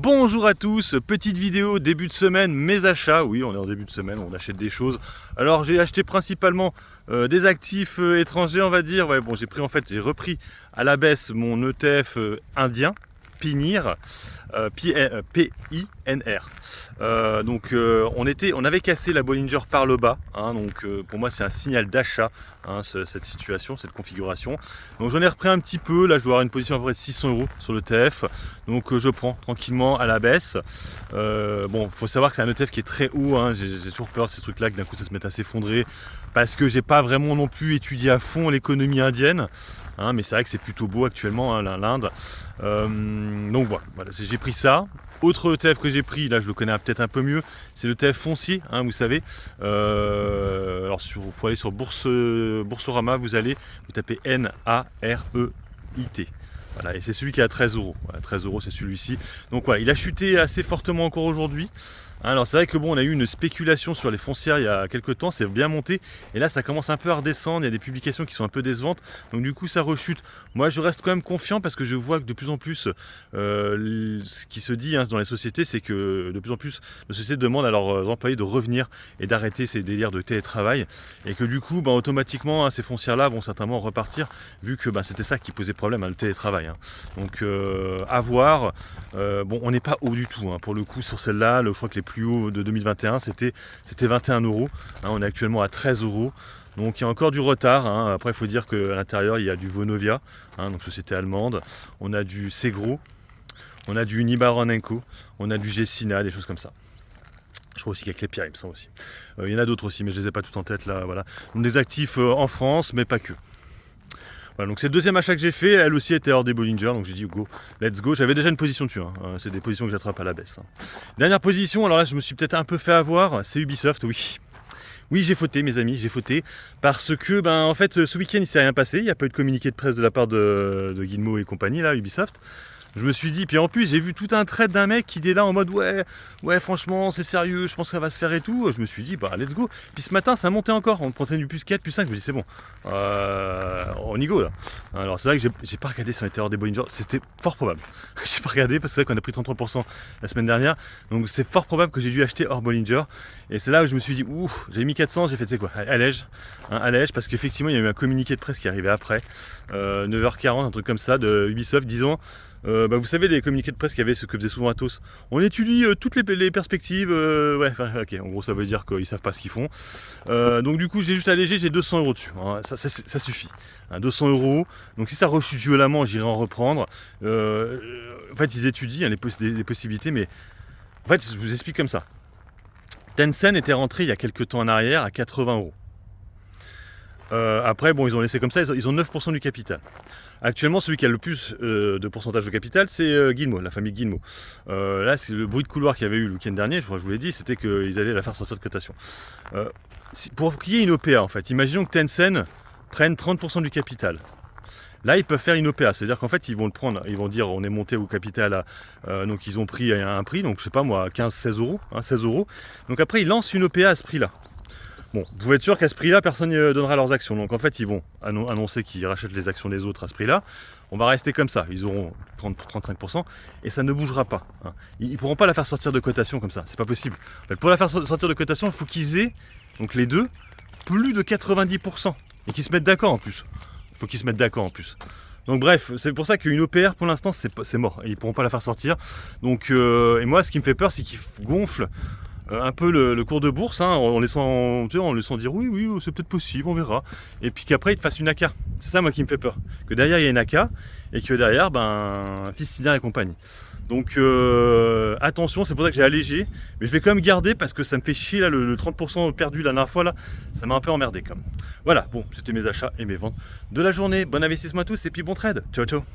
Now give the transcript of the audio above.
Bonjour à tous, petite vidéo début de semaine, mes achats. Oui, on est en début de semaine, on achète des choses. Alors j'ai acheté principalement des actifs étrangers, on va dire. Ouais, bon, j'ai repris à la baisse mon ETF indien, PINIR, P-I-N-R. On avait cassé la Bollinger par le bas, hein, donc pour moi c'est un signal d'achat, hein, cette situation, cette configuration. Donc j'en ai repris un petit peu, là je dois avoir une position à peu près de 600 € sur l'ETF, donc je prends tranquillement à la baisse. Bon, faut savoir que c'est un ETF qui est très haut, hein, j'ai toujours peur de ces trucs là, que d'un coup ça se mette à s'effondrer, parce que j'ai pas vraiment non plus étudié à fond l'économie indienne. Hein, mais c'est vrai que c'est plutôt beau actuellement, hein, l'Inde. Donc voilà, j'ai pris ça. Autre ETF que j'ai pris, là je le connais peut-être un peu mieux, c'est l'ETF foncier, hein, vous savez. Alors il faut aller sur Boursorama, vous tapez N-A-R-E-I-T. Voilà, et c'est celui qui est à 13 €. Voilà, 13 € c'est celui-ci. Donc voilà, il a chuté assez fortement encore aujourd'hui. Alors c'est vrai que bon, on a eu une spéculation sur les foncières il y a quelques temps, c'est bien monté, et là ça commence un peu à redescendre, il y a des publications qui sont un peu décevantes, donc du coup ça rechute. Moi je reste quand même confiant parce que je vois que de plus en plus, ce qui se dit, hein, dans les sociétés, c'est que de plus en plus les sociétés demandent à leurs employés de revenir et d'arrêter ces délires de télétravail, et que du coup automatiquement, hein, ces foncières-là vont certainement repartir, vu que c'était ça qui posait problème, hein, le télétravail. Hein. Donc à voir. Bon, on n'est pas haut du tout, hein, pour le coup sur celle-là, je crois que les plus haut de 2021 c'était 21 €, hein, on est actuellement à 13 €, donc il y a encore du retard, hein. Après il faut dire qu'à l'intérieur il y a du Vonovia, hein, donc société allemande, on a du Segro, on a du Unibaron & Co, on a du Gecina, des choses comme ça. Je crois aussi qu'il y a Klépierre, il me semble aussi. Il y en a d'autres aussi, mais je les ai pas tout en tête là, voilà. Donc des actifs en France, mais pas que. Voilà, donc c'est le deuxième achat que j'ai fait, elle aussi était hors des Bollinger, donc j'ai dit go, let's go. J'avais déjà une position dessus, hein. C'est des positions que j'attrape à la baisse. Hein. Dernière position, alors là je me suis peut-être un peu fait avoir, c'est Ubisoft, oui. Oui, j'ai fauté, mes amis, j'ai fauté, parce que en fait ce week-end il s'est rien passé, il n'y a pas eu de communiqué de presse de la part de Guillemot et compagnie, là, Ubisoft. Je me suis dit, puis en plus j'ai vu tout un trade d'un mec qui est là en mode ouais franchement c'est sérieux, je pense que ça va se faire et tout. Je me suis dit let's go. Puis ce matin ça montait encore, on prenait du plus 4, plus 5, je me dis c'est bon, on y go là. Alors c'est vrai que j'ai pas regardé si on était hors des Bollinger, c'était fort probable. J'ai pas regardé parce que c'est vrai qu'on a pris 33% la semaine dernière, donc c'est fort probable que j'ai dû acheter hors Bollinger. Et c'est là où je me suis dit, j'ai mis 400, j'ai fait tu sais quoi, allège, hein, allège, parce qu'effectivement il y a eu un communiqué de presse qui est arrivé après, 9h40, un truc comme ça, de Ubisoft disant... vous savez les communiqués de presse qu'il y avait, ce que faisait souvent Atos, on étudie toutes les perspectives, ok, en gros ça veut dire qu'ils savent pas ce qu'ils font, donc du coup j'ai juste allégé, j'ai 200 € dessus, hein, ça suffit, hein, 200 €, donc si ça rechute violemment j'irai en reprendre. En fait ils étudient, hein, les possibilités, mais en fait je vous explique comme ça. Tencent était rentré il y a quelques temps en arrière à 80 €. Après bon, ils ont laissé comme ça, ils ont 9% du capital. Actuellement, celui qui a le plus de pourcentage de capital, c'est Guillemot, la famille Guillemot. Là, c'est le bruit de couloir qu'il y avait eu le week-end dernier, je vous l'ai dit, c'était qu'ils allaient la faire sortir de cotation. Pour qu'il y ait une OPA, en fait, imaginons que Tencent prenne 30% du capital. Là, ils peuvent faire une OPA, c'est-à-dire qu'en fait, ils vont le prendre, ils vont dire on est monté au capital, donc ils ont pris un prix, donc je sais pas moi, 15-16 €, hein, 16 €. Donc après, ils lancent une OPA à ce prix-là. Bon, vous pouvez être sûr qu'à ce prix-là, personne ne donnera leurs actions. Donc en fait, ils vont annoncer qu'ils rachètent les actions des autres à ce prix-là. On va rester comme ça. Ils auront 30-35% et ça ne bougera pas. Hein. Ils ne pourront pas la faire sortir de cotation comme ça. C'est pas possible. En fait, pour la faire sortir de cotation, il faut qu'ils aient, donc les deux, plus de 90%. Et qu'ils se mettent d'accord en plus. Il faut qu'ils se mettent d'accord en plus. Donc bref, c'est pour ça qu'une OPR pour l'instant c'est mort. Ils ne pourront pas la faire sortir. Donc, et moi, ce qui me fait peur, c'est qu'ils gonflent un peu le cours de bourse, hein, en laissant dire oui c'est peut-être possible, on verra, et puis qu'après ils te fassent une AK. C'est ça moi qui me fait peur, que derrière il y a une AK et que derrière Fistinien et compagnie. Donc attention, c'est pour ça que j'ai allégé, mais je vais quand même garder parce que ça me fait chier là, le 30% perdu la dernière fois là, ça m'a un peu emmerdé comme. Voilà, bon, c'était mes achats et mes ventes de la journée. Bon investissement à tous et puis bon trade, ciao ciao.